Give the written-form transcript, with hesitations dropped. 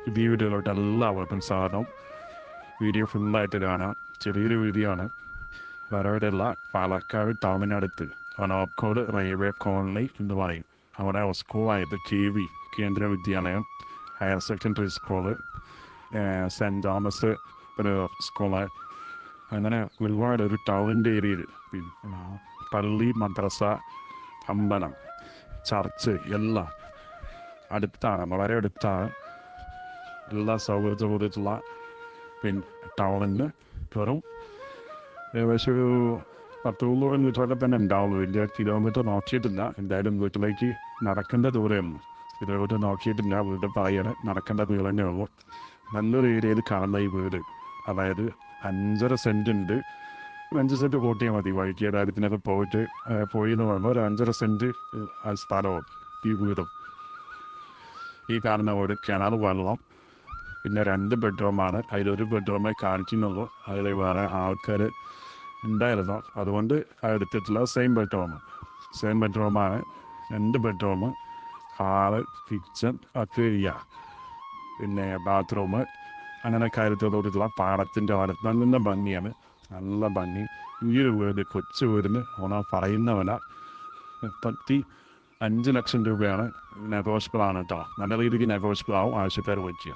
ഈ വീഡിയോയിലോട്ട് എല്ലാവർക്കും സ്വാഗതം. വീഡിയോ ഫുള്ളായിട്ട് കാണാം. ചെറിയൊരു വീഡിയോ ആണ്. വരവിലുള്ള പാലക്കാട് ടൗണിനടുത്ത് ഒനോക്കോട് റെയിൽവേ കോളനി എന്ന് പറയും. അവിടെ സ്കൂളായത് KV Kendra Vidyalayam, higher secondary school, saint Thomas ഒരു സ്കൂള്, അങ്ങനെ ഒരുപാട് ഒരു ടൗണിൻ്റെ ഏരിയയിൽ പിന്നെ പള്ളി, മദ്രസ, അമ്പലം, ചർച്ച് എല്ലാം അടുത്താണ്, വളരെ അടുത്താണ്. എല്ലാ സൗകര്യത്തോടുള്ള ടൗണിന് വെറും ഏകദേശം ഒരു 10-20 തന്നെ ഉണ്ടാവുള്ളൂ. വലിയ കിലോമീറ്റർ നോക്കിയിട്ടില്ല. എന്തായാലും വീട്ടിലേക്ക് നടക്കേണ്ട ദൂരമുള്ളൂ. കിലോമീറ്റർ നോക്കിയിട്ടില്ല. വീട് പറയാൻ നടക്കേണ്ട ദൂരം തന്നെ ഉള്ളൂ. നല്ലൊരു ഏരിയയിൽ കാണുന്ന ഈ വീട്, അതായത് 5.5 സെൻറ്റ് ഉണ്ട്. 5 സെൻറ്റ് കൂട്ടിയാൽ മതി. വഴിക്ക് കാര്യത്തിനൊക്കെ പോയി എന്ന് പറയുമ്പോൾ ഒരു 5.5 സെൻറ്റ് സ്ഥലവും ഈ വീടും. ഈ കാണുന്ന വീട് കിണർ വെള്ളം, പിന്നെ 2 ബെഡ്റൂമാണ്. അതിലൊരു ബെഡ്റൂമേ കാണിക്കുന്നുള്ളൂ. അതിൽ വേറെ ആൾക്കാർ ഉണ്ടായിരുന്നു, അതുകൊണ്ട് എടുത്തിട്ടുള്ള സെയിം ബെഡ്റൂമാണ്. 2 ബെഡ്റൂം, ഹാള്, കിച്ചൺ ഒക്കെ ചെയ്യുക, പിന്നെ ബാത്റൂം, അങ്ങനെ കാര്യത്തോടുള്ള പാടത്തിൻ്റെ വലത്ത് നല്ല ഭംഗിയാണ്. നല്ല ഭംഗി. ഈ ഒരു വീട്, കൊച്ചു വീടിന് ഓണ പറയുന്ന വില 35 ലക്ഷം രൂപയാണ്. നെഗോഷ്യബിൾ ആണ് കേട്ടോ. നല്ല രീതിക്ക് നെഗോഷ്യബിൾ ആവും. ആവശ്യക്കാർ വയ്ക്കുക.